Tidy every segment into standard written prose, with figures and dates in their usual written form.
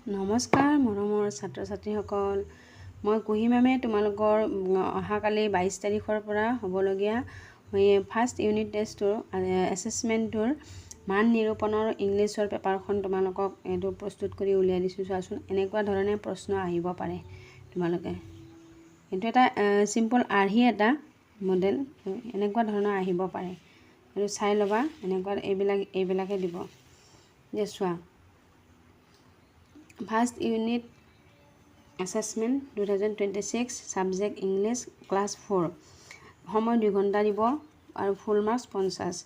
নমস্কাৰ মৰমৰ ছাত্ৰ ছাত্ৰীসকল, মই কুহি মেমে তোমালোকৰ অহাকালি 22 তাৰিখৰ পৰা হ'বলগীয়া ফাৰ্ষ্ট ইউনিট টেষ্টটোৰ এছেছমেণ্টটোৰ মান নিৰূপণৰ ইংলিছৰ পেপাৰখন তোমালোকক এইটো প্ৰস্তুত কৰি উলিয়াই দিছোঁ। চোৱাচোন, এনেকুৱা ধৰণে প্ৰশ্ন আহিব পাৰে তোমালোকে। এইটো এটা চিম্পল আৰ্হি এটা মডেল, এনেকুৱা ধৰণৰ আহিব পাৰে। এইটো চাই ল'বা, এনেকুৱা এইবিলাকে দিব যে চোৱা, first unit assessment 2026 subject English class 4, সময় 2 ঘণ্টা দিব আৰু ফুল মাৰ্কছ 50।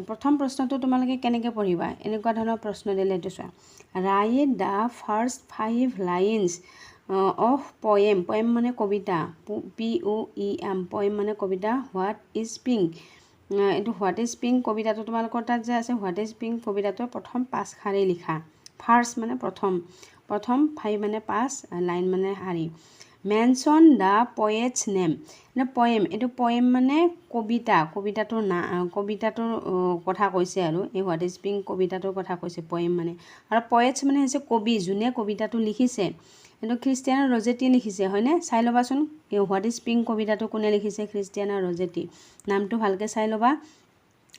প্ৰথম প্ৰশ্নটো তোমালোকে কেনেকৈ পঢ়িবা, এনেকুৱা ধৰণৰ প্ৰশ্ন দিলে এইটো চোৱা, right the first 5 lines of poem. Poem মানে কবিতা, POEM, পয়েম মানে কবিতা। হোৱাট ইজ পিংক, এইটো হোৱাট ইজ পিংক কবিতাটো তোমালোকৰ তাত যে আছে, হোৱাট ইজ পিংক কবিতাটোৰ প্ৰথম 5 শাৰী লিখা। ফাৰ্ষ্ট মানে প্ৰথম 5 মানে 5, লাইন মানে শাৰী। মেনশ্যন দ্য পয়েটছ নেম, পয়েম, এইটো পয়েম মানে কবিতা, কবিতাটোৰ কথা কৈছে আৰু এই হোৱাট ইজ পিংক কবিতাটোৰ কথা কৈছে পয়েম মানে। আৰু পয়েটছ মানে হৈছে কবি, যোনে কবিতাটো লিখিছে। এইটো খ্ৰীষ্টিয়ান ৰজেটিয়ে লিখিছে, হয়নে? চাই ল'বাচোন, এই হোৱাট ইজ পিংক কবিতাটো কোনে লিখিছে, খ্ৰীষ্টিয়ান ৰজেটি। নামটো ভালকৈ চাই ল'বা।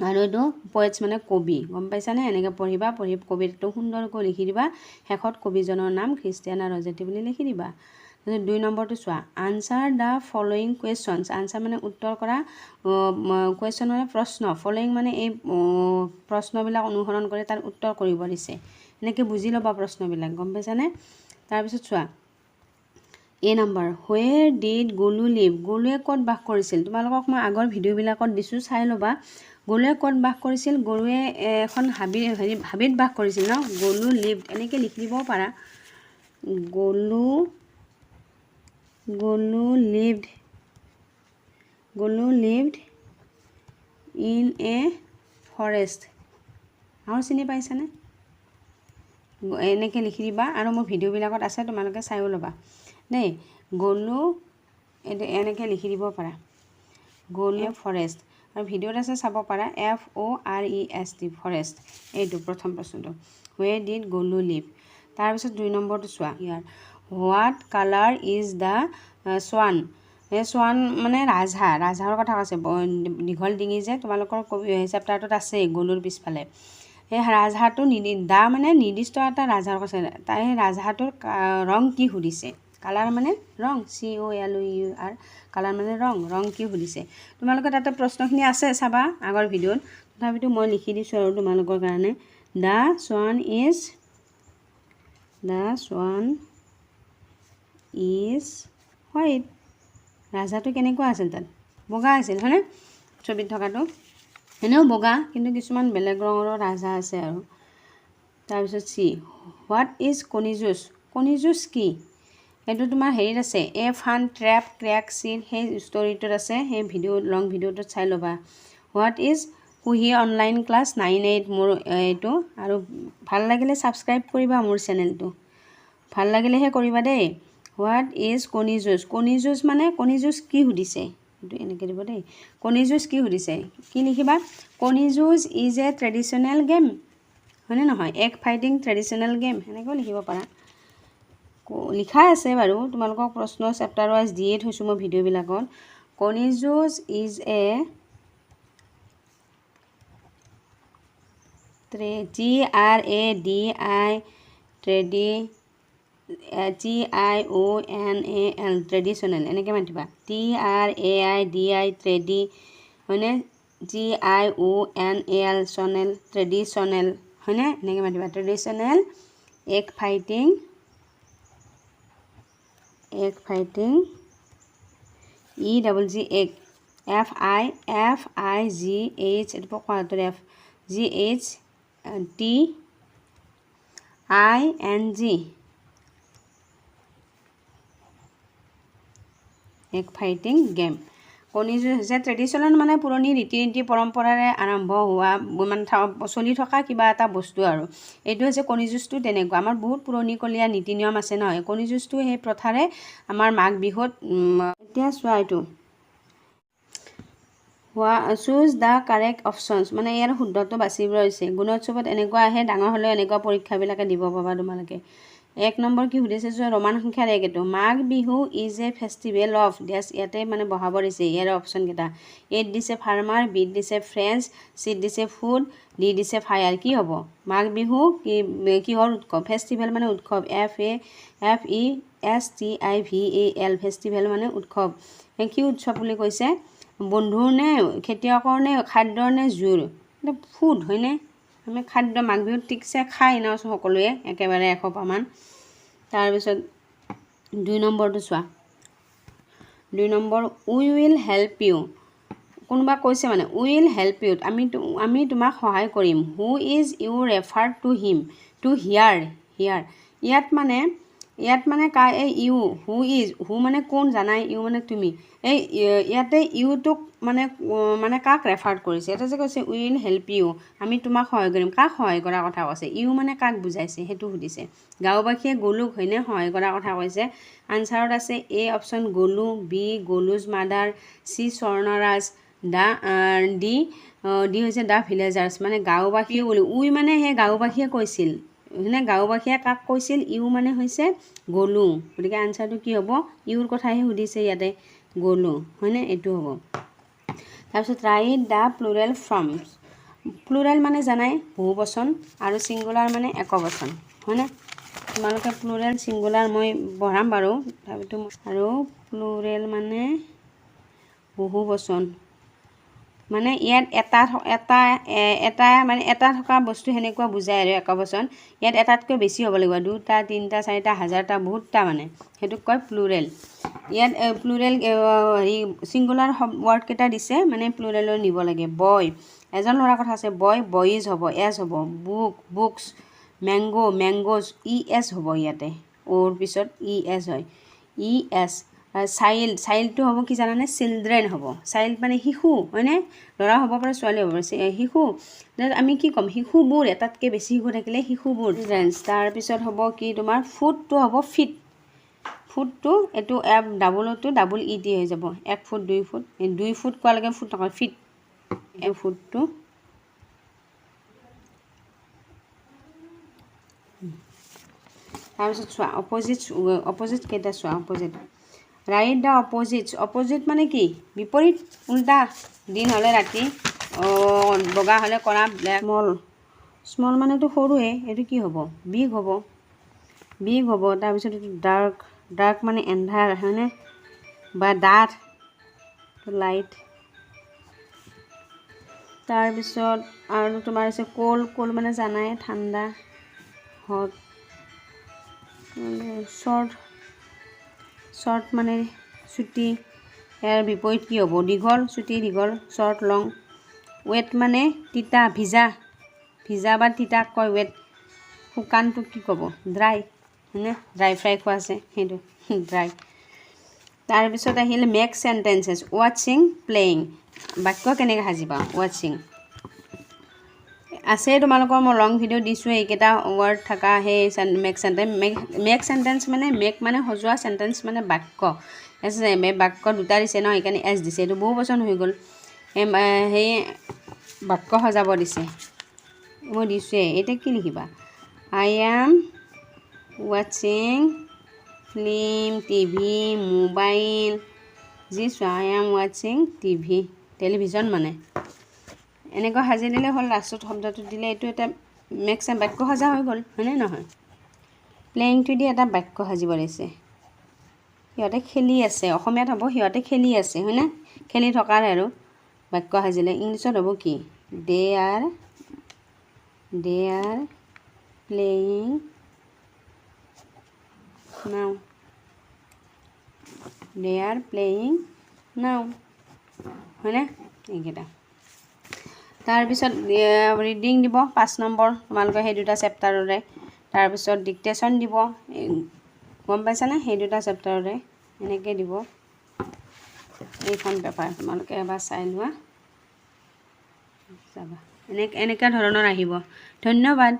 আৰু এইটো পয়েটছ মানে কবি, গম পাইছানে? এনেকৈ পঢ়ি কবিতাটো সুন্দৰকৈ লিখি দিবা। শেষত কবিজনৰ নাম খ্ৰীষ্টিয়ান ৰজেটি বুলি লিখি দিবা। তাৰপিছত 2 নম্বৰটো চোৱা, answer the following questions. Answer মানে উত্তৰ কৰা, কুৱেশ্যন মানে প্ৰশ্ন, ফলোয়িং মানে এই প্ৰশ্নবিলাক অনুসৰণ কৰি তাৰ উত্তৰ কৰিব দিছে। এনেকৈ বুজি ল'বা প্ৰশ্নবিলাক, গম পাইছানে? তাৰপিছত চোৱা, A নম্বৰ, হুৱেৰ ডিড গলু লিভ। গলুৱে ক'ত বাস কৰিছিল? তোমালোকক মই আগৰ ভিডিঅ'বিলাকত দিছোঁ, চাই ল'বা। গলুৱে ক'ত বাস কৰিছিল? গলুৱে এখন হাবিত বাস কৰিছিল ন। গলু লিভড, এনেকৈ লিখি দিবও পাৰা। গলু লিভড ইন এ ফৰেষ্ট। আৰু চিনি পাইছানে? এনেকৈ লিখি দিবা, আৰু মোৰ ভিডিঅ'বিলাকত আছে, তোমালোকে চাইও ল'বা দেই। গলু, এইটো এনেকৈ লিখি দিব পাৰা, গলু ফৰেষ্ট। আৰু ভিডিঅ'ত আছে, চাব পাৰা, FOREST, ফৰেষ্ট। এইটো প্ৰথম প্ৰশ্নটো, হুৱেৰ ডিড গলু লিভ। তাৰপিছত 2 নম্বৰটো চোৱা, ইয়াৰ হোৱাট কালাৰ ইজ দ্য সোৱান। এই সোৱান মানে ৰাজহাঁহৰ কথা কৈছে, দীঘল ডিঙি যে তোমালোকৰ চেপ্টাৰটোত আছেই গলুৰ পিছফালে। সেই ৰাজহাঁহটো দা মানে নিৰ্দিষ্ট এটা ৰাজহাঁহৰ কৈছে, তাই সেই ৰাজহাঁহটোৰ ৰং কি সুধিছে। কালাৰ মানে ৰং, COLOUR, কালাৰ মানে ৰং কি সুধিছে। তোমালোকে তাতে প্ৰশ্নখিনি আছে, চাবা আগৰ ভিডিঅ'ত। তথাপিতো মই লিখি দিছোঁ আৰু তোমালোকৰ কাৰণে। The swan is white. ৰাজহাঁহটো কেনেকুৱা আছিল? তাত বগা আছিল, হয়নে? ছবিত থকাটো এনেও বগা, কিন্তু কিছুমান বেলেগ ৰঙৰো ৰাজহাঁহ আছে আৰু। তাৰপিছত C, হোৱাট ইজ কণী যুঁজ। কণী যুঁজ কি? সেইটো তোমাৰ হেৰিত আছে, এ ফান ট্ৰেপ ক্ৰেক চিট, সেই ষ্টৰিটোত আছে, সেই লং ভিডিঅ'টোত চাই ল'বা। হোৱাট ইজ কুহি অনলাইন ক্লাছ 9-8, মোৰ এইটো। আৰু ভাল লাগিলে ছাবস্ক্ৰাইব কৰিবা মোৰ চেনেলটো, ভাল লাগিলেহে কৰিবা দেই। হোৱাট ইজ কণী যুঁজ। কণী যুঁজ মানে কণী যুঁজ কি সুধিছে, এইটো এনেকৈ দিব দেই। কণী যুঁজ কি সুধিছে, কি লিখিবা? কণী যুঁজ ইজ এ ট্ৰেডিশ্যনেল গেম, হয়নে নহয়? এগ ফাইটিং ট্ৰেডিশ্যনেল গেম, সেনেকৈও লিখিব পাৰা। লিখা আছে বাৰু, তোমালোকক প্ৰশ্ন চেপ্টাৰ ৱাইজ দিয়ে থৈছোঁ মই ভিডিঅ'বিলাকত। কণী যুঁজ ইজ এ TRADIONAL, ট্ৰেডিশ্যনেল, এনেকৈ মাতিবা। TRAIDI, ট্ৰেডি, হয়নে? GIONAL, চনেল, ট্ৰেডিশ্যনেল, হয়নে? এনেকৈ মাতিবা, traditional egg fighting EGG, egg, FIGH, এইটো পকোৱাটোৰ F, GHTING, egg fighting game. কণী যুঁজ হৈছে ট্ৰেডিশ্যনেল মানে পুৰণি ৰীতি নীতি পৰম্পৰাৰে আৰম্ভ হোৱা, মানে চলি থকা কিবা এটা বস্তু আৰু। এইটো হৈছে কণী যুঁজটো তেনেকুৱা, আমাৰ বহুত পুৰণিকলীয়া নীতি নিয়ম আছে নহয়। কণী যুঁজটো সেই প্ৰথাৰে আমাৰ মাঘ বিহুত। এতিয়া চোৱা, এইটো চুজ দ্য কাৰেক্ট অপশ্যনছ, মানে ইয়াৰ শুদ্ধটো বাচিব হৈছে। গুণোৎসৱত এনেকুৱা আহে, ডাঙৰ হ'লেও এনেকুৱা পৰীক্ষাবিলাকে দিব পাবা তোমালোকে। 1 নম্বৰ কি সুধিছে যে ৰোমান সংখ্যাৰ 1 এইটো Magh Bihu is a festival of days ইয়াতে মানে বহাব দিছে ইয়াৰ অপশ্যন কেইটা এত দিছে ফাৰ্মাৰ বিত দিছে ফ্ৰেঞ্চ চিত দিছে ফুড ডি দিছে ফায়াৰ কি হ'ব মাঘ বিহু কিহৰ উৎসৱ ফেষ্টিভেল মানে উৎসৱ FESTIVAL ফেষ্টিভেল মানে উৎসৱ কি উৎসৱ বুলি কৈছে বন্ধুৰ নে খেতিয়কৰ নে খাদ্যৰ নে জোৰ ফুড হয়নে আমি খাদ্য মাঘ বিহুত ঠিকছে খাই ন সকলোৱে একেবাৰে 100% তাৰপিছত 2 নম্বৰটো চোৱা 2 নম্বৰ উই উইল হেল্প ইউ কোনোবা কৈছে মানে উইল হেল্প ইউ আমি তোমাক সহায় কৰিম who is you refer to him to here ইয়াত মানে এই ইউ হু ইজ হু মানে কোন জানাই ইউ মানে তুমি এই ইয়াতে ইউটোক মানে কাক ৰেফাৰ কৰিছে এটা যে কৈছে উইল হেল্প ইউ আমি তোমাক সহায় কৰিম কাক সহায় কৰাৰ কথা কৈছে ইউ মানে কাক বুজাইছে সেইটো সুধিছে গাঁওবাসীয়ে গলুক হয়নে সহায় কৰাৰ কথা কৈছে আনসাৰত আছে a option Golu B Golu's mother C Swarnaraj D হৈছে দা ভিলেজাৰ্ছ মানে গাঁওবাসীয়ে গলু উই মানে সেই গাঁওবাসীয়ে কৈছিল হয়নে গাঁওবাসীয়ে কাক কৈছিল ইউ মানে হৈছে গলু গতিকে আনসাৰটো কি হ'ব ইউৰ কথাহে সুধিছে ইয়াতে গলু হয়নে এইটো হ'ব তাৰপিছত right the plural forms plural মানে জানাই বহুবচন আৰু ছিংগুলাৰ মানে একবচন হয়নে তোমালোকে প্লুৰেল ছিংগুলাৰ মই পঢ়াম বাৰু আৰু প্লুৰেল মানে বহুবচন মানে ইয়াত এটা মানে এটা থকা বস্তু সেনেকুৱা বুজায় আৰু একবচন ইয়াত এটাতকৈ বেছি হ'ব লাগিব 2টা 3টা 4টা হাজাৰটা বহুতটা মানে সেইটোক কয় প্লুৰেল ইয়াত প্লুৰেল হেৰি ছিংগুলাৰ ৱৰ্ড কেইটা দিছে মানে প্লুৰেলৰ নিব লাগে বয় এজন ল'ৰাৰ কথা আছে বয়জ হ'ব এছ হ'ব বুকছ মেংগোজ ES হ'ব ইয়াতে ওৰ পিছত ES হয় ES চাইল্ডটো হ'ব কি জানানে চিলড্ৰেন হ'ব চাইল্ড মানে শিশু হয়নে ল'ৰা হ'ব পাৰে ছোৱালী হ'ব পাৰে শিশু আমি কি ক'ম শিশুবোৰ এটাতকৈ বেছি শিশু থাকিলে শিশুবোৰ তাৰপিছত হ'ব কি তোমাৰ ফুডটো হ'ব ফিট ফুটটো এইটো ডাবল ET হৈ যাব 1 ফুট 2 ফুট 2 ফুট কোৱালৈকে ফুট নহয় ফিট এই ফুটটো তাৰপিছত চোৱা অপজিট কেইটা চোৱা অপজিট ৰাইট দ্য অপজিট মানে কি বিপৰীত উল্টা দিন হ'লে ৰাতি বগা হ'লে কৰা ব্লেক স্মল মানেতো সৰুৱে এইটো কি হ'ব বিগ হ'ব তাৰপিছত এইটো ডাৰ্ক মানে এন্ধাৰ হয়নে বা ডাঠ লাইট তাৰপিছত আৰু তোমাৰ আছে কোল মানে জানাই ঠাণ্ডা হট শ্বৰ্ট মানে চুটি ইয়াৰ বিপৰীত কি হ'ব দীঘল চুটি দীঘল শ্বৰ্ট লং ৱেট মানে তিতা ভিজা বা তিতাক কয় ৱেট শুকানটো কি ক'ব ড্ৰাই হয়নে ড্ৰাই ফ্ৰাই খোৱা আছে সেইটো ড্ৰাই তাৰপিছত আহিলে মেক চেণ্টেঞ্চেছ ৱাচিং প্লেয়িং বাক্য কেনেকৈ সাজিবা ৱাচিং আছে তোমালোকৰ মই লং ভিডিঅ' দিছোঁ এইকেইটা ৱৰ্ড থকা সেই মেক চেণ্টেঞ্চ মানে মেক মানে সজোৱা চেণ্টেঞ্চ মানে বাক্য বাক্য দুটা দিছে ন সেইকাৰণে এছ দিছে এইটো বহু বচন হৈ গ'ল সেই বাক্য সজাব দিছে মই দিছোঁৱে এতিয়া কি লিখিবা আই এম ৱাচিং ফিল্ম টিভি মোবাইল যি চোৱা আই এম ৱাচিং টেলিভিজন মানে এনেকৈ সাজি দিলে হ'ল লাষ্টত শব্দটো দিলে এইটো এটা বাক্য সজা হৈ গ'ল হয়নে নহয় প্লেয়িংটো দি এটা বাক্য সাজিব দিছে সিহঁতে খেলি আছে অসমীয়াত হ'ব সিহঁতে খেলি আছে হয়নে খেলি থকাৰ আৰু বাক্য সাজিলে ইংলিছত হ'ব কি দে আৰ প্লেয়িং নাও হয়নে এইকেইটা তাৰপিছত ৰিডিং দিব 5 নম্বৰ তোমালোকে সেই দুটা চেপ্টাৰৰে তাৰপিছত ডিক্টেশ্যন দিব গম পাইছানে সেই দুটা চেপ্টাৰৰে এনেকৈ দিব এইখন পেপাৰ তোমালোকে এবাৰ চাই লোৱা যাবা এনেকুৱা ধৰণৰ আহিব ধন্যবাদ।